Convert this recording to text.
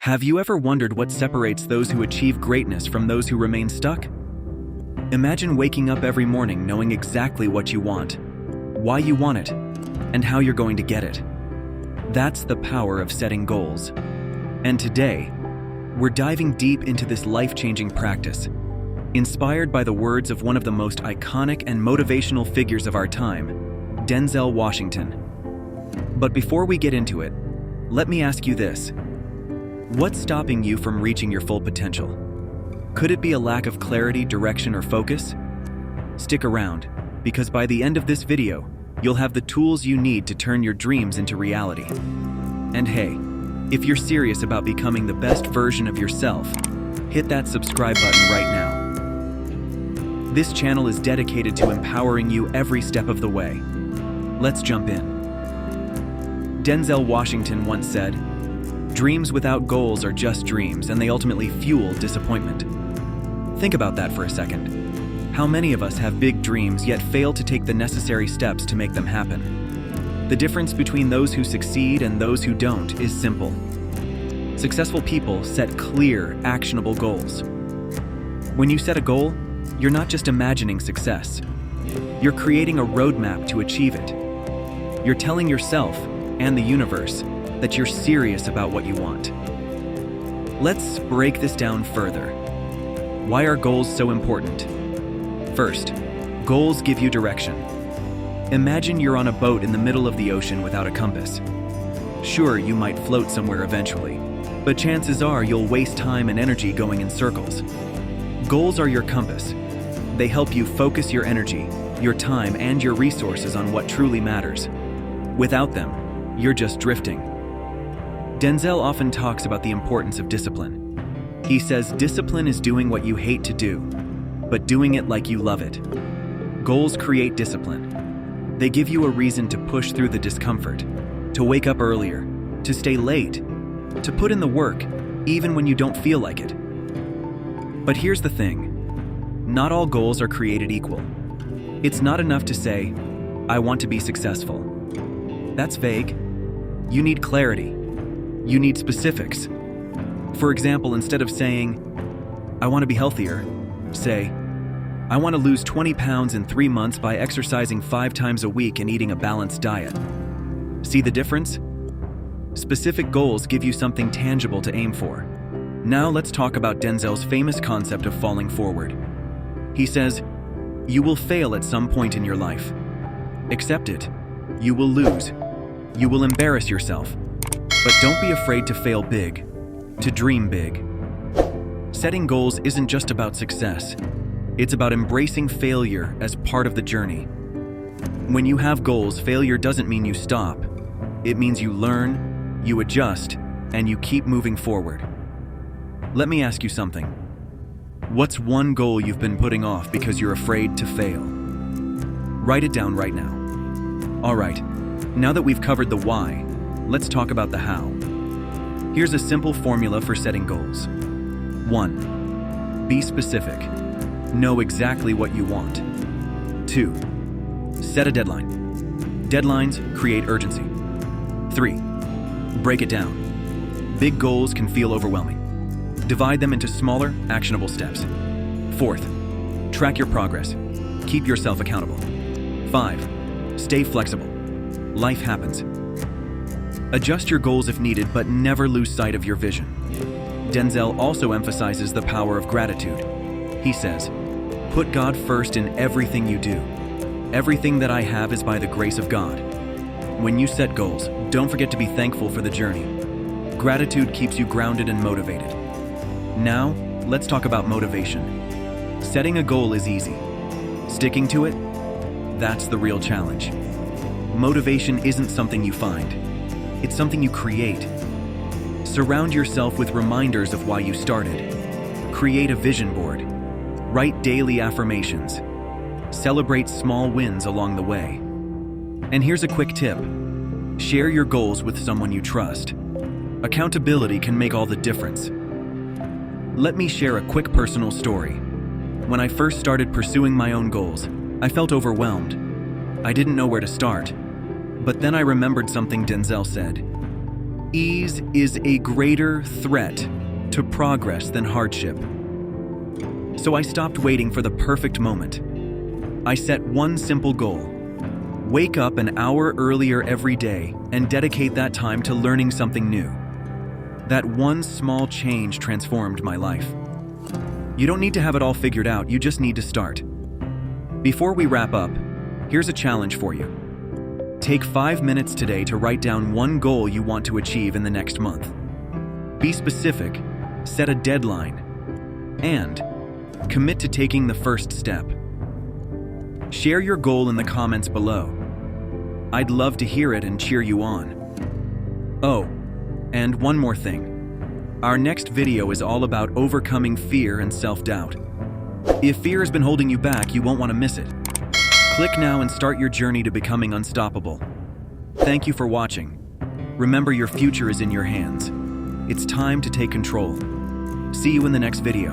Have you ever wondered what separates those who achieve greatness from those who remain stuck? Imagine waking up every morning knowing exactly what you want, why you want it, and how you're going to get it. That's the power of setting goals. And today, we're diving deep into this life-changing practice, inspired by the words of one of the most iconic and motivational figures of our time, Denzel Washington. But before we get into it, let me ask you this. What's stopping you from reaching your full potential? Could it be a lack of clarity, direction, or focus? Stick around, because by the end of this video, you'll have the tools you need to turn your dreams into reality. And hey, if you're serious about becoming the best version of yourself, hit that subscribe button right now. This channel is dedicated to empowering you every step of the way. Let's jump in. Denzel Washington once said, "Dreams without goals are just dreams, and they ultimately fuel disappointment." Think about that for a second. How many of us have big dreams yet fail to take the necessary steps to make them happen? The difference between those who succeed and those who don't is simple. Successful people set clear, actionable goals. When you set a goal, you're not just imagining success. You're creating a roadmap to achieve it. You're telling yourself and the universe that you're serious about what you want. Let's break this down further. Why are goals so important? First, goals give you direction. Imagine you're on a boat in the middle of the ocean without a compass. Sure, you might float somewhere eventually, but chances are you'll waste time and energy going in circles. Goals are your compass. They help you focus your energy, your time, and your resources on what truly matters. Without them, you're just drifting. Denzel often talks about the importance of discipline. He says discipline is doing what you hate to do, but doing it like you love it. Goals create discipline. They give you a reason to push through the discomfort, to wake up earlier, to stay late, to put in the work, even when you don't feel like it. But here's the thing. Not all goals are created equal. It's not enough to say, "I want to be successful." That's vague. You need clarity. You need specifics. For example, instead of saying, "I want to be healthier," say, "I want to lose 20 pounds in 3 months by exercising 5 times a week and eating a balanced diet." See the difference? Specific goals give you something tangible to aim for. Now let's talk about Denzel's famous concept of falling forward. He says, "You will fail at some point in your life. Accept it. You will lose. You will embarrass yourself. But don't be afraid to fail big, to dream big." Setting goals isn't just about success. It's about embracing failure as part of the journey. When you have goals, failure doesn't mean you stop. It means you learn, you adjust, and you keep moving forward. Let me ask you something. What's one goal you've been putting off because you're afraid to fail? Write it down right now. All right, now that we've covered the why, let's talk about the how. Here's a simple formula for setting goals. 1. Be specific. Know exactly what you want. 2. Set a deadline. Deadlines create urgency. 3. Break it down. Big goals can feel overwhelming. Divide them into smaller, actionable steps. 4th, track your progress. Keep yourself accountable. 5. Stay flexible. Life happens. Adjust your goals if needed, but never lose sight of your vision. Denzel also emphasizes the power of gratitude. He says, "Put God first in everything you do. Everything that I have is by the grace of God." When you set goals, don't forget to be thankful for the journey. Gratitude keeps you grounded and motivated. Now, let's talk about motivation. Setting a goal is easy. Sticking to it? That's the real challenge. Motivation isn't something you find. It's something you create. Surround yourself with reminders of why you started. Create a vision board. Write daily affirmations. Celebrate small wins along the way. And here's a quick tip. Share your goals with someone you trust. Accountability can make all the difference. Let me share a quick personal story. When I first started pursuing my own goals, I felt overwhelmed. I didn't know where to start. But then I remembered something Denzel said. Ease is a greater threat to progress than hardship. So I stopped waiting for the perfect moment. I set one simple goal: wake up an hour earlier every day and dedicate that time to learning something new. That one small change transformed my life. You don't need to have it all figured out, you just need to start. Before we wrap up, here's a challenge for you. Take 5 minutes today to write down one goal you want to achieve in the next month. Be specific, set a deadline, and commit to taking the first step. Share your goal in the comments below. I'd love to hear it and cheer you on. Oh, and one more thing. Our next video is all about overcoming fear and self-doubt. If fear has been holding you back, you won't want to miss it. Click now and start your journey to becoming unstoppable. Thank you for watching. Remember, your future is in your hands. It's time to take control. See you in the next video.